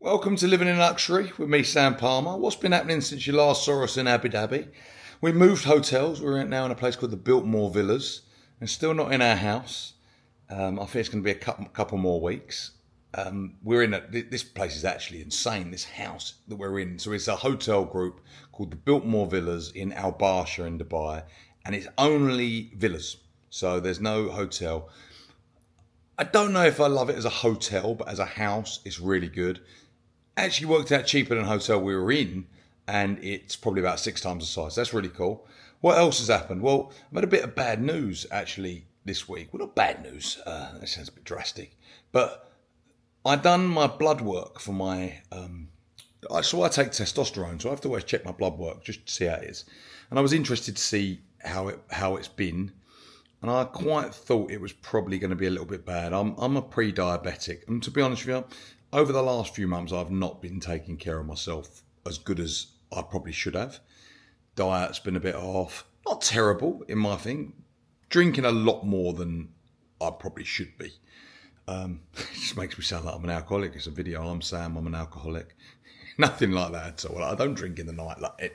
Welcome to Living in Luxury with me, Sam Palmer. What's been happening since you last saw us in Abu Dhabi? We moved hotels. We're now in a place called the Biltmore Villas and still not in our house. I think it's going to be a couple more weeks. This place is actually insane, this house that we're in. So it's a hotel group called the Biltmore Villas in Al Barsha in Dubai. And it's only villas. So there's no hotel. I don't know if I love it as a hotel, but as a house, it's really good. Actually worked out cheaper than the hotel we were in, and it's probably about 6 times the size. That's really cool. What else has happened? Well, I've had a bit of bad news actually this week. Well, not bad news. That sounds a bit drastic, but I done my blood work for my. So I take testosterone, so I have to always check my blood work just to see how it is. And I was interested to see how it's been, and I quite thought it was probably going to be a little bit bad. I'm a pre-diabetic, and to be honest with you, over the last few months, I've not been taking care of myself as good as I probably should have. Diet's been a bit off. Not terrible in my thing. Drinking a lot more than I probably should be. It just makes me sound like I'm an alcoholic. It's a video. I'm Sam. I'm an alcoholic. Nothing like that at all. I don't drink in the night. I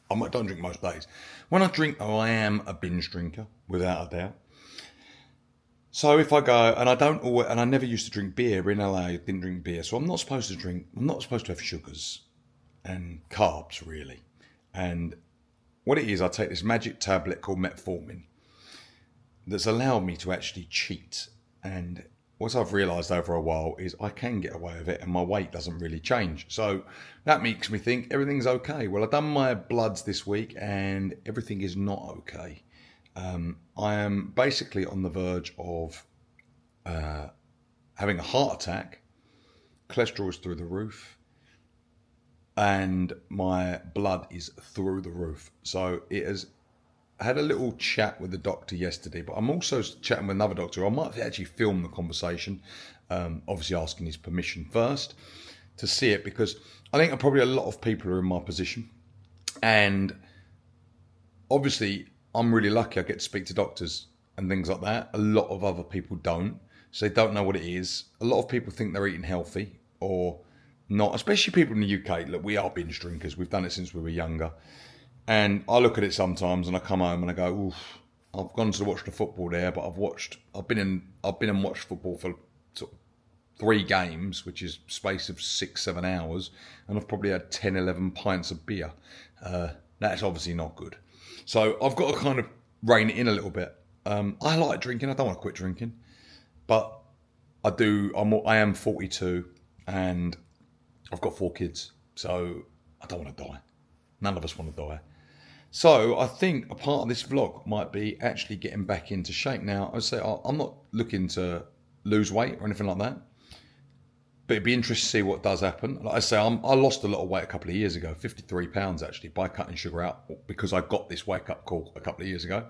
don't drink most days. When I drink, I am a binge drinker, without a doubt. So if I go, and I never used to drink beer in LA, didn't drink beer, so I'm not supposed to have sugars and carbs really. And what it is, I take this magic tablet called metformin that's allowed me to actually cheat. And what I've realised over a while is I can get away with it and my weight doesn't really change. So that makes me think everything's okay. Well, I've done my bloods this week and everything is not okay. I am basically on the verge of having a heart attack. Cholesterol is through the roof, and my blood is through the roof. So I had a little chat with the doctor yesterday, but I'm also chatting with another doctor. I might actually film the conversation, obviously asking his permission first to see it, because I think probably a lot of people are in my position, and obviously I'm really lucky I get to speak to doctors and things like that. A lot of other people don't. So they don't know what it is. A lot of people think they're eating healthy or not, especially people in the UK. Look, we are binge drinkers. We've done it since we were younger. And I look at it sometimes and I come home and I go, oof, I've gone to watch the football there, but I've been and watched football for sort of 3 games, which is space of 6-7 hours. And I've probably had 10, 11 pints of beer. That's obviously not good. So I've got to kind of rein it in a little bit. I like drinking. I don't want to quit drinking, but I do. I am 42 and I've got 4 kids. So I don't want to die. None of us want to die. So I think a part of this vlog might be actually getting back into shape. Now, I say I'm not looking to lose weight or anything like that, but it'd be interesting to see what does happen. Like I say, I lost a lot of weight a couple of years ago, 53 pounds actually, by cutting sugar out, because I got this wake up call a couple of years ago,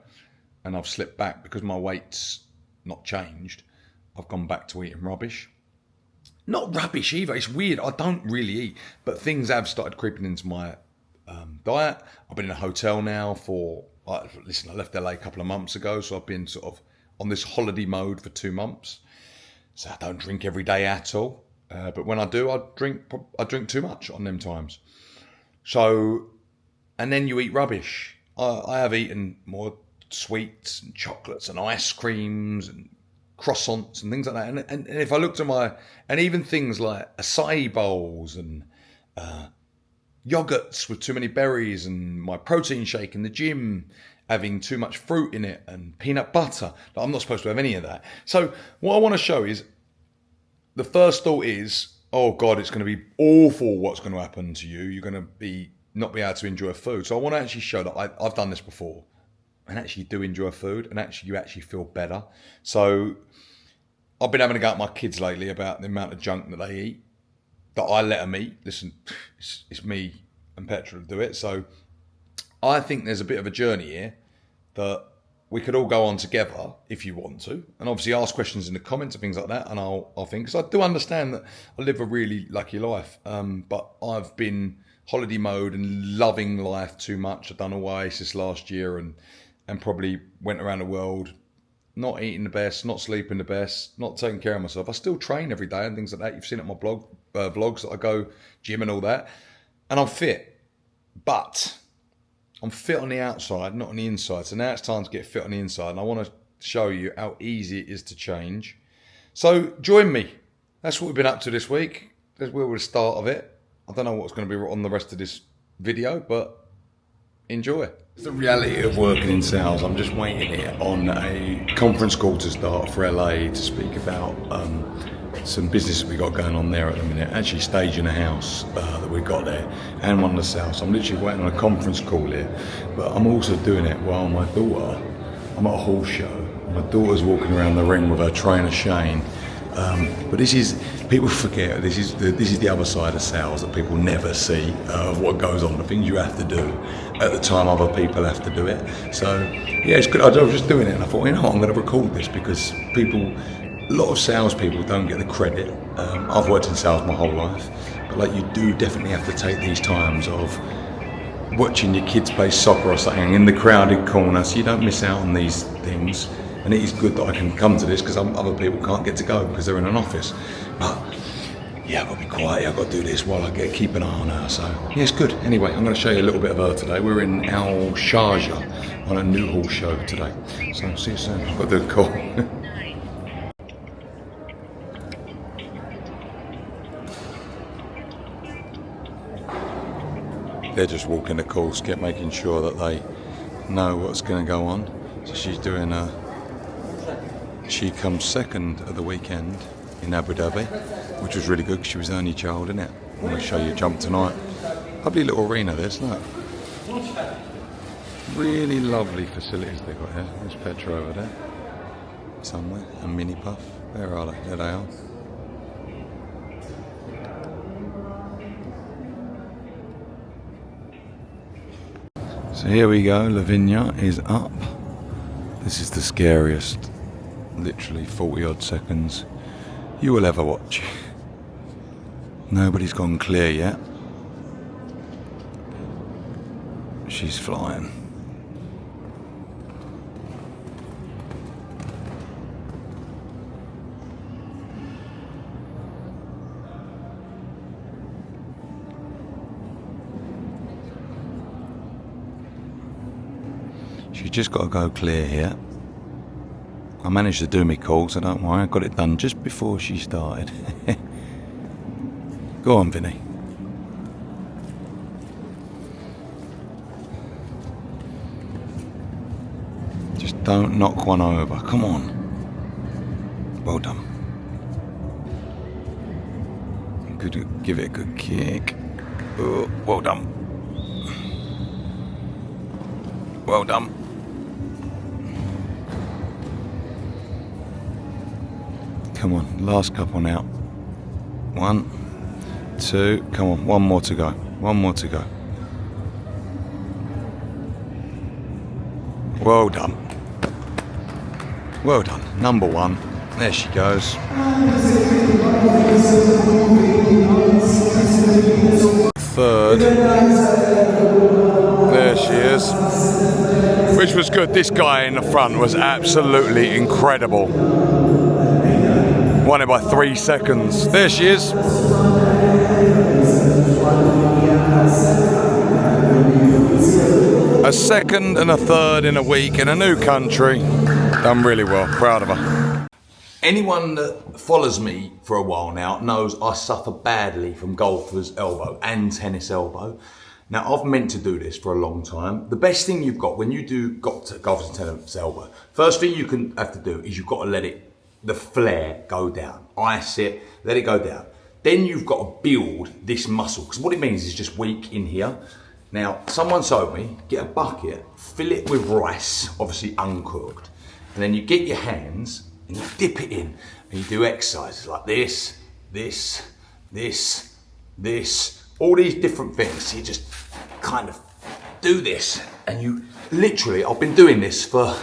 and I've slipped back because my weight's not changed. I've gone back to eating rubbish. Not rubbish either. It's weird. I don't really eat, but things have started creeping into my diet. I've been in a hotel now I left LA a couple of months ago, so I've been sort of on this holiday mode for 2 months. So I don't drink every day at all. But when I do, I drink too much on them times. So, and then you eat rubbish. I have eaten more sweets and chocolates and ice creams and croissants and things like that. And if I looked at and even things like acai bowls and yogurts with too many berries, and my protein shake in the gym having too much fruit in it and peanut butter. I'm not supposed to have any of that. So what I want to show is, the first thought is, oh God, it's going to be awful what's going to happen to you. You're going to not be able to enjoy food. So I want to actually show that I've done this before and actually do enjoy food, and actually you actually feel better. So I've been having a go at my kids lately about the amount of junk that they eat, that I let them eat. Listen, it's me and Petra to do it. So I think there's a bit of a journey here that we could all go on together if you want to, and obviously ask questions in the comments and things like that. And I'll think, because I do understand that I live a really lucky life, but I've been holiday mode and loving life too much. I've done Oasis last year and probably went around the world not eating the best, not sleeping the best, not taking care of myself. I still train every day and things like that. You've seen it on my blog vlogs that I go gym and all that. And I'm fit. But I'm fit on the outside, not on the inside. So now it's time to get fit on the inside. And I want to show you how easy it is to change. So join me. That's what we've been up to this week. That's where we're the start of it. I don't know what's going to be on the rest of this video, but enjoy. It's the reality of working in sales. I'm just waiting here on a conference call to start for LA to speak about some business we got going on there at the minute. Actually staging a house that we got there and one of the sales. I'm literally waiting on a conference call here, but I'm also doing it while my daughter, I'm at a horse show. My daughter's walking around the ring with her trainer Shane. But this is, people forget, this is the other side of sales that people never see of what goes on, the things you have to do at the time other people have to do it. So yeah, it's good. I was just doing it and I thought, you know what, I'm going to record this because a lot of salespeople don't get the credit. I've worked in sales my whole life, but like you do definitely have to take these times of watching your kids play soccer or something in the crowded corner so you don't miss out on these things. And it is good that I can come to this because other people can't get to go because they're in an office. But yeah, I've got to be quiet. I've got to do this while I keep an eye on her. So yeah, it's good. Anyway, I'm going to show you a little bit of her today. We're in Al Sharjah on a new horse show today. So see you soon. I've got to do a call. They're just walking the course, making sure that they know what's going to go on. So she's doing she comes second at the weekend in Abu Dhabi, which was really good because she was the only child in it. I'm going to show you a jump tonight. Lovely little arena this, look. Really lovely facilities they've got here. There's Petra over there, somewhere, and Mini Puff. Where are they? There they are. So here we go, Lavinia is up. This is the scariest, literally 40 odd seconds you will ever watch. Nobody's gone clear yet. She's flying. She's just got to go clear here. I managed to do my call, so don't worry, I got it done just before she started. Go on, Vinny. Just don't knock one over, come on. Well done. Good, give it a good kick. Oh, well done. Well done. Come on, last couple now. 1, 2, come on, one more to go. One more to go. Well done. Well done. Number 1. There she goes. Third. There she is. Which was good. This guy in the front was absolutely incredible. Won it by 3 seconds. There she is. A second and a third in a week in a new country. Done really well. Proud of her. Anyone that follows me for a while now knows I suffer badly from golfer's elbow and tennis elbow. Now, I've meant to do this for a long time. The best thing you've got when you do golfer's and tennis elbow, first thing you have to do is you've got to let the flare go down. Ice it, let it go down. Then you've got to build this muscle, because what it means is just weak in here. Now, someone told me, get a bucket, fill it with rice, obviously uncooked, and then you get your hands and you dip it in, and you do exercises like this, all these different things. So you just kind of do this, and you literally, I've been doing this for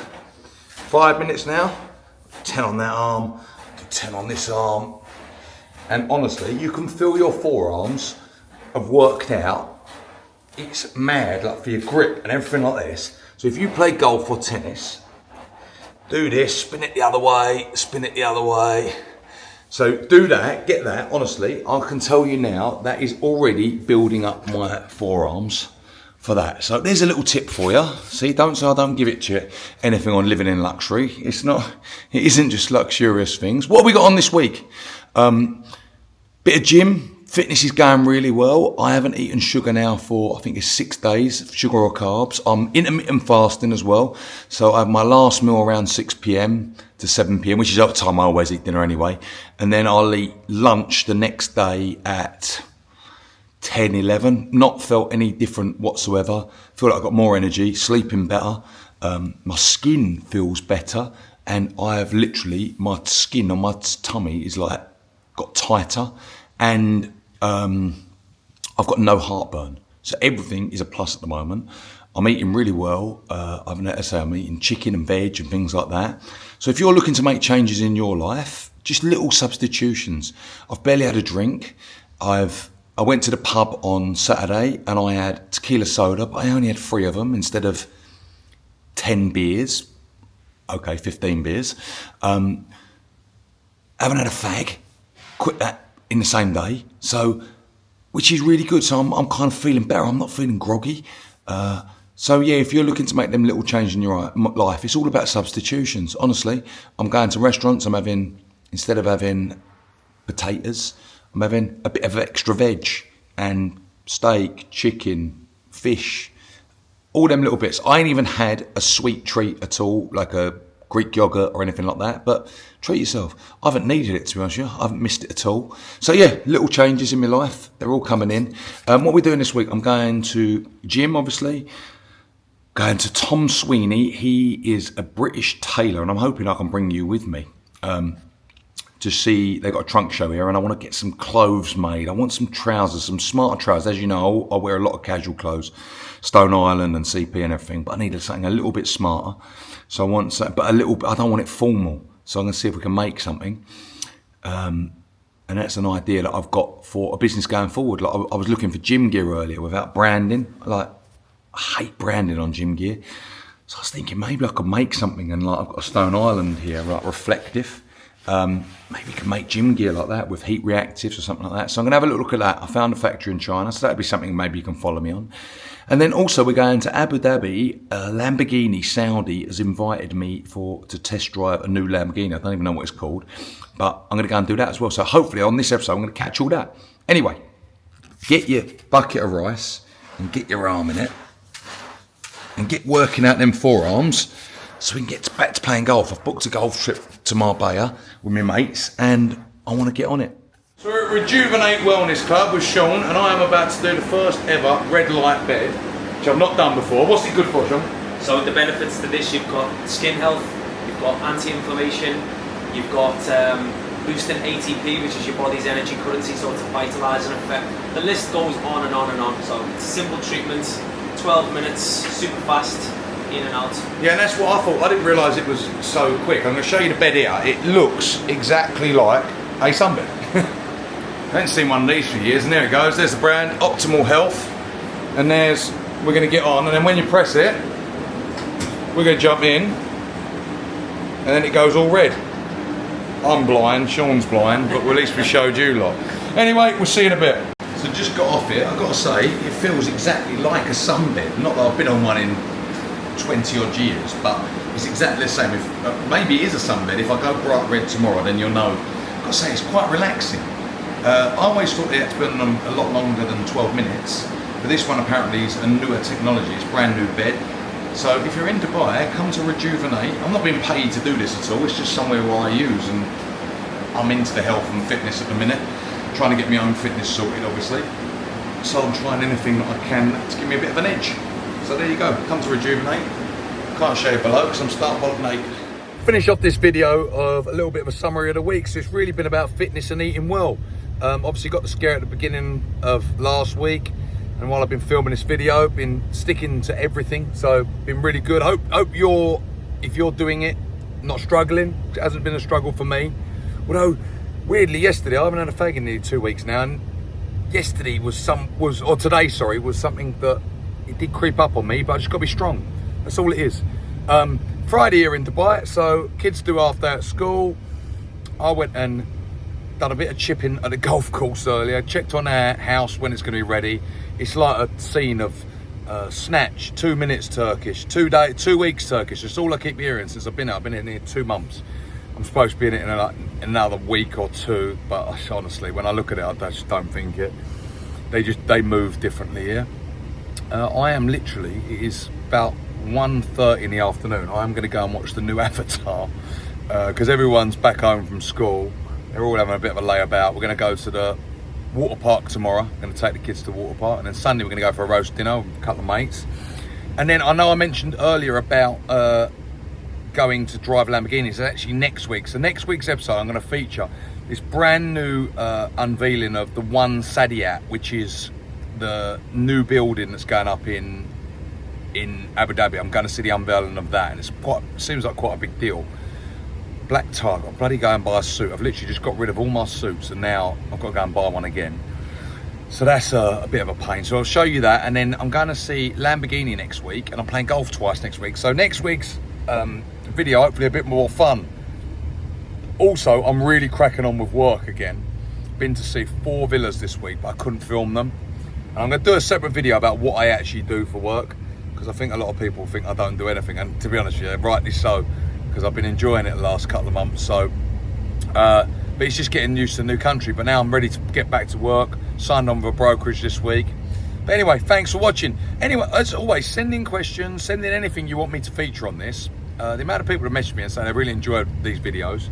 5 minutes now. 10 on that arm, 10 on this arm, and honestly, you can feel your forearms have worked out. It's mad, like for your grip and everything like this. So if you play golf or tennis, do this, spin it the other way, spin it the other way, So do that, get that. Honestly, I can tell you now, that is already building up my forearms for that. So there's a little tip for you. See, don't say I don't give it to you anything on living in luxury. It isn't just luxurious things. What have we got on this week? Bit of gym. Fitness is going really well. I haven't eaten sugar now for, I think it's 6 days, sugar or carbs. I'm intermittent fasting as well. So I have my last meal around 6 p.m. to 7 p.m, which is the time I always eat dinner anyway. And then I'll eat lunch the next day at 10, 11. Not felt any different whatsoever. Feel like I've got more energy, sleeping better. My skin feels better. And I have literally, my skin on my tummy is like, got tighter. And I've got no heartburn. So everything is a plus at the moment. I'm eating really well. I'm eating chicken and veg and things like that. So if you're looking to make changes in your life, just little substitutions. I've barely had a drink. I went to the pub on Saturday and I had tequila soda, but I only had 3 of them instead of 10 beers. Okay, 15 beers. Haven't had a fag. Quit that in the same day, so which is really good. So I'm kind of feeling better. I'm not feeling groggy. So yeah, if you're looking to make them little changes in your life, it's all about substitutions. Honestly, I'm going to restaurants. I'm having, instead of having potatoes, I'm having a bit of extra veg and steak, chicken, fish, all them little bits. I ain't even had a sweet treat at all, like a Greek yogurt or anything like that, but treat yourself. I haven't needed it, to be honest with you. I haven't missed it at all. So yeah, little changes in my life. They're all coming in. What we're doing this week, I'm going to gym, obviously. Going to Tom Sweeney. He is a British tailor, and I'm hoping I can bring you with me to see. They've got a trunk show here, and I want to get some clothes made. I want some trousers, some smarter trousers. As you know, I wear a lot of casual clothes, Stone Island and CP and everything, but I need something a little bit smarter. So I want something, but I don't want it formal. So I'm going to see if we can make something. And that's an idea that I've got for a business going forward. Like I was looking for gym gear earlier without branding. I hate branding on gym gear. So I was thinking maybe I could make something, and like I've got a Stone Island here, like reflective. Maybe we can make gym gear like that with heat reactives or something like that. So I'm going to have a little look at that. I found a factory in China, so that'd be something maybe you can follow me on. And then also we're going to Abu Dhabi. Lamborghini Saudi has invited me to test drive a new Lamborghini. I don't even know what it's called, but I'm going to go and do that as well. So hopefully on this episode I'm going to catch all that. Anyway, get your bucket of rice and get your arm in it and get working out them forearms so we can get back to playing golf. I've booked a golf trip to Marbella with my mates and I want to get on it. So we're at Rejuvenate Wellness Club with Sean, and I am about to do the first ever red light bed, which I've not done before. What's it good for, Sean? So the benefits to this, you've got skin health, you've got anti-inflammation, you've got boosting ATP, which is your body's energy currency, so it's a vitalising effect. The list goes on and on and on. So it's a simple treatment, 12 minutes, super fast, in and out. Yeah, and that's what I thought. I didn't realise it was so quick. I'm going to show you the bed here. It looks exactly like a sunbed. I haven't seen one of these for years, and there it goes. There's the brand, Optimal Health, and we're going to get on, and then when you press it, we're going to jump in, and then it goes all red. I'm blind, Sean's blind, but at least we showed you lot. Anyway, we'll see in a bit. So just got off it. I've got to say, it feels exactly like a sunbed. Not that I've been on one in 20 odd years, but it's exactly the same. Maybe it is a sunbed. If I go bright red tomorrow, then you'll know. I've got to say, it's quite relaxing. I always thought it had to be on them a lot longer than 12 minutes, but this one apparently is a newer technology. It's a brand new bed. So if you're in Dubai, come to Rejuvenate. I'm not being paid to do this at all. It's just somewhere where I use, and I'm into the health and fitness at the minute, trying to get my own fitness sorted, obviously. So I'm trying anything that I can to give me a bit of an edge. So there you go. Come to Rejuvenate. Can't show you below because I'm starting bottom naked. Finish off this video of a little bit of a summary of the week. So it's really been about fitness and eating well. Obviously got the scare at the beginning of last week, and while I've been filming this video, been sticking to everything, so been really good. Hope if you're doing it, not struggling. It hasn't been a struggle for me. Although weirdly yesterday, I haven't had a fag in nearly 2 weeks now, and today was something that it did creep up on me, but I just got to be strong. That's all it is. Friday here in Dubai, so kids do half day at school. I went and done a bit of chipping at the golf course earlier. Checked on our house when it's going to be ready. It's like a scene of Snatch, 2 minutes Turkish, 2 weeks Turkish. That's all I keep hearing since I've been here. I've been in here 2 months. I'm supposed to be in it in another week or two, but honestly, when I look at it, I just don't think it. They move differently here. I am literally, it is about 1:30 in the afternoon. I am going to go and watch the new Avatar because everyone's back home from school. They're all having a bit of a layabout. We're going to go to the water park tomorrow. I'm going to take the kids to the water park, and then Sunday we're going to go for a roast dinner with a couple of mates. And then I know I mentioned earlier about going to drive Lamborghinis. It's actually next week. So next week's episode, I'm going to feature this brand new unveiling of the One Saadiyat, which is the new building that's going up in Abu Dhabi. I'm going to see the unveiling of that, and seems like quite a big deal. Black tie, I've got to bloody go and buy a suit. I've literally just got rid of all my suits, and now I've got to go and buy one again. So that's a bit of a pain. So I'll show you that, and then I'm going to see Lamborghini next week, and I'm playing golf twice next week. So next week's video, hopefully a bit more fun. Also, I'm really cracking on with work again. Been to see 4 villas this week, but I couldn't film them. And I'm going to do a separate video about what I actually do for work, because I think a lot of people think I don't do anything, and to be honest with you, rightly so, because I've been enjoying it the last couple of months. So, but it's just getting used to the new country. But now I'm ready to get back to work. Signed on with a brokerage this week. But anyway, thanks for watching. Anyway, as always, send in questions, send in anything you want me to feature on this. The amount of people that message me and say they really enjoyed these videos,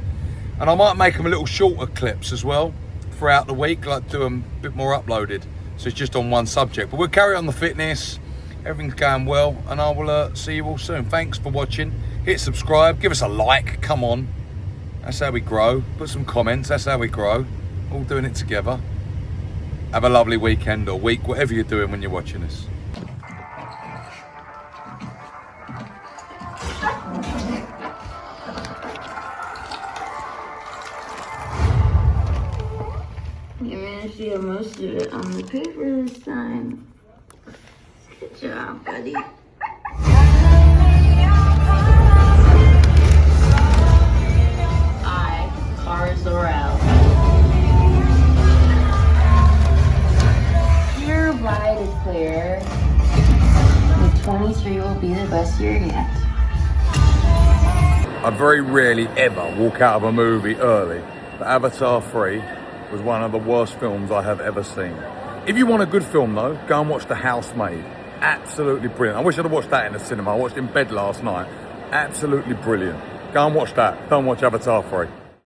and I might make them a little shorter clips as well throughout the week, like do them a bit more uploaded, so it's just on one subject. But we'll carry on the fitness. Everything's going well, and I will see you all soon. Thanks for watching. Hit subscribe, give us a like, come on. That's how we grow. Put some comments, that's how we grow. All doing it together. Have a lovely weekend or week, whatever you're doing when you're watching this. You managed to get most of it on the paper this time. Good job, buddy. Carbs or out. Your ride is clear. The 23 will be the best year yet. I very rarely ever walk out of a movie early, but Avatar 3 was one of the worst films I have ever seen. If you want a good film though, go and watch The Housemaid. Absolutely brilliant. I wish I'd have watched that in the cinema. I watched it in bed last night. Absolutely brilliant. Go and watch that. Don't watch Avatar 3.